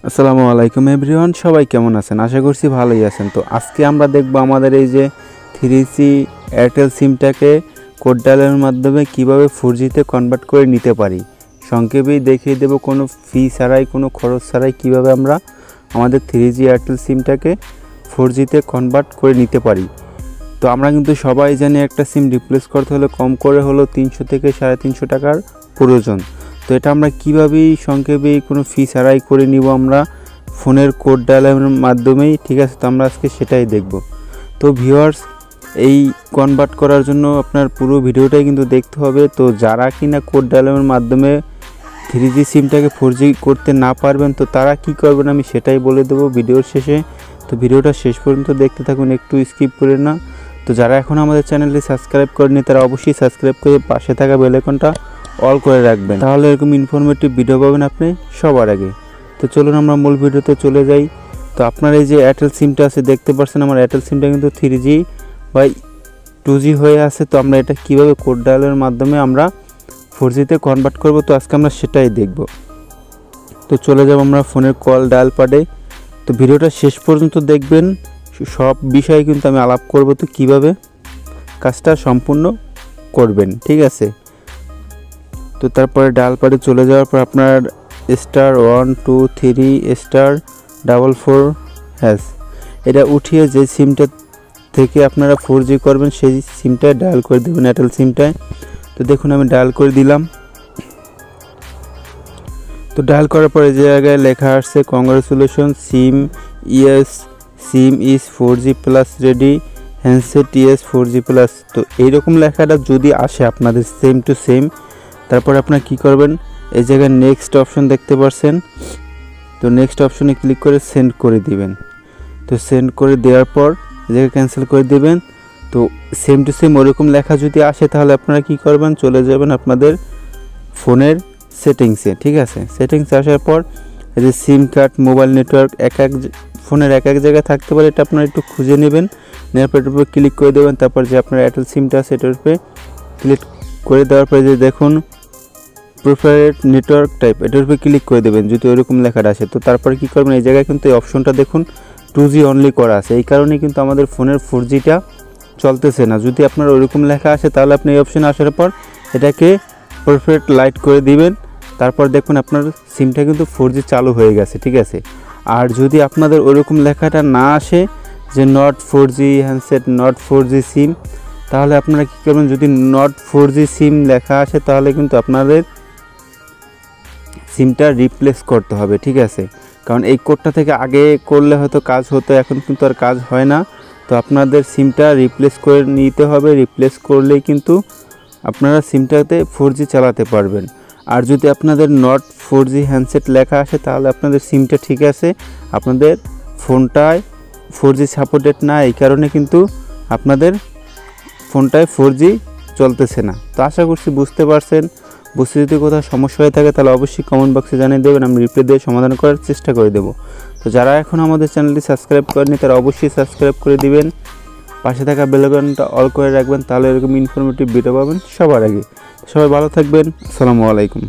আসসালামু আলাইকুম এভরিওয়ান, সবাই কেমন আছেন? আশা করছি ভালোই আছেন। তো আজকে আমরা দেখব আমাদের এই যে 3G এয়ারটেল সিমটাকে কোড ডায়ালের মাধ্যমে কিভাবে 4Gতে কনভার্ট করে নিতে পারি। সংক্ষেপেই দেখিয়ে দেব, কোনো ফি ছাড়াই, কোনো খরচ ছাড়াই কিভাবে আমরা আমাদের 3G এয়ারটেল সিমটাকে 4Gতে কনভার্ট করে নিতে পারি। তো আমরা কিন্তু সবাই জানি একটা সিম রিপ্লেস করতে হলে কম করে হলো 300 থেকে 350 টাকার প্রয়োজন। তো এটা আমরা কীভাবেই সংক্ষেপে কোনো ফি ছাড়াই করে নিব আমরা ফোনের কোড ডায়ালের মাধ্যমেই, ঠিক আছে? তো আমরা আজকে সেটাই দেখব। তো ভিউয়ার্স, এই কনভার্ট করার জন্য আপনার পুরো ভিডিওটাই কিন্তু দেখতে হবে। তো যারা কিনা কোড ডায়ালের মাধ্যমে 3G সিমটাকে 4G করতে না পারবেন, তো তারা কি করবেন আমি সেটাই বলে দেবো ভিডিওর শেষে। তো ভিডিওটা শেষ পর্যন্ত দেখতে থাকুন, একটু স্কিপ করে না। তো যারা এখন আমাদের চ্যানেলটি সাবস্ক্রাইব করেনি তারা অবশ্যই সাবস্ক্রাইব করে পাশে থাকা বেল আইকনটা অল করে রাখবেন, তাহলে এরকম ইনফরমেটিভ ভিডিও পাবেন আপনি সবার আগে। তো চলুন আমরা মূল ভিডিওতে চলে যাই। তো আপনার এই যে এয়ারটেল সিমটা আছে দেখতে পাচ্ছেন, আমার এয়ারটেল সিমটা কিন্তু 3G বা 2G হয়ে আছে। তো আমরা এটা কিভাবে কোড ডায়ালের মাধ্যমে আমরা 4Gতে কনভার্ট করব, তো আজকে আমরা সেটাই দেখব। তো চলে যাব আমরা ফোনের কল ডায়াল প্যাডে। তো ভিডিওটা শেষ পর্যন্ত দেখবেন, সব বিষয়ে কিন্তু আমি আলাপ করব, তো কিভাবে কাজটা সম্পূর্ণ করবেন, ঠিক আছে? তো তারপরে ডায়াল প্যাডে চলে যাওয়ার পর আপনার *123*444# এটা উঠিয়ে যে সিমটা থেকে আপনারা 4G করবেন সেই সিমটায় ডায়াল করে দেবেন, এয়ারটেল সিমটায়। তো দেখুন আমি ডায়াল করে দিলাম। তো ডায়াল করার পরে যে জায়গায় লেখা আসছে congratulation sim is 4G plus ready, handset is 4G plus. তো এইরকম লেখাটা যদি আসে আপনাদের সেম টু সেম, তারপর আপনারা কি করবেন, এই জায়গায় নেক্সট অপশন দেখতে পাচ্ছেন। তো নেক্সট অপশনে ক্লিক করে সেন্ড করে দিবেন। তো সেন্ড করে দেওয়ার পর এই জায়গায় ক্যান্সেল করে দিবেন। তো সেম টু সেম ওরকম লেখা যদি আসে, তাহলে আপনারা কি করবেন, চলে যাবেন আপনাদের ফোনের সেটিংসে, ঠিক আছে? সেটিংসে আসার পর এই যে সিম কার্ড, মোবাইল নেটওয়ার্ক ফোনের এক এক জায়গায় থাকতে পারে, এটা আপনারা একটু খুঁজে নেবেন। নেওয়ার পর এটার উপরে ক্লিক করে দেবেন। তারপর যে আপনার এয়ারটেল সিমটা আছে এটার উপরে ক্লিক করে দেওয়ার পরে যে দেখুন প্রিফারেড নেটওয়ার্ক টাইপ, এটার উপরে ক্লিক করে দেবেন যদি ওইরকম লেখাটা আসে। তো তারপরে কী করবেন, এই জায়গায় কিন্তু এই অপশনটা দেখুন 2G অনলি করা আছে, এই কারণেই কিন্তু আমাদের ফোনের 4Gটা চলতেছে না। যদি আপনার ওইরকম লেখা আসে তাহলে আপনি এই অপশানে আসার পর এটাকে পারফেক্ট লাইট করে দিবেন। তারপর দেখুন আপনার সিমটা কিন্তু 4G চালু হয়ে গেছে, ঠিক আছে? আর যদি আপনাদের ওইরকম লেখাটা না আসে যে not 4G handset, not 4G সিম, তাহলে আপনারা কী করবেন, যদি নট 4G সিম লেখা আসে তাহলে কিন্তু আপনাদের সিমটা রিপ্লেস করতে হবে, ঠিক আছে? কারণ এই কোডটা থেকে আগে করলে হয়তো কাজ হতো, এখন কিন্তু আর কাজ হয় না। তো আপনাদের সিমটা রিপ্লেস করে নিতে হবে, রিপ্লেস করলেই কিন্তু আপনারা সিমটাতে 4G চালাতে পারবেন। আর যদি আপনাদের নট 4G হ্যান্ডসেট লেখা আসে তাহলে আপনাদের সিমটা ঠিক আছে, আপনাদের ফোনটায় 4G সাপোর্টেড না, এই কারণে কিন্তু আপনাদের ফোনটায় 4G চলতেছে না। তো আশা করছি বুঝতে পারছেন। বুঝতে যদি কোথাও সমস্যা হয়ে থাকে তাহলে অবশ্যই কমেন্ট বক্সে জানিয়ে দেবেন, আমি রিপ্লাই দিয়ে সমাধান করার চেষ্টা করে দেবো। তো যারা এখন আমাদের চ্যানেলটি সাবস্ক্রাইব করেনি তারা অবশ্যই সাবস্ক্রাইব করে দিবেন, পাশে থাকা বেল আইকনটা অল করে রাখবেন, তাহলে এরকম ইনফরমেটিভ ভিডিও পাবেন সবার আগে। সবাই ভালো থাকবেন, আসসালামু আলাইকুম।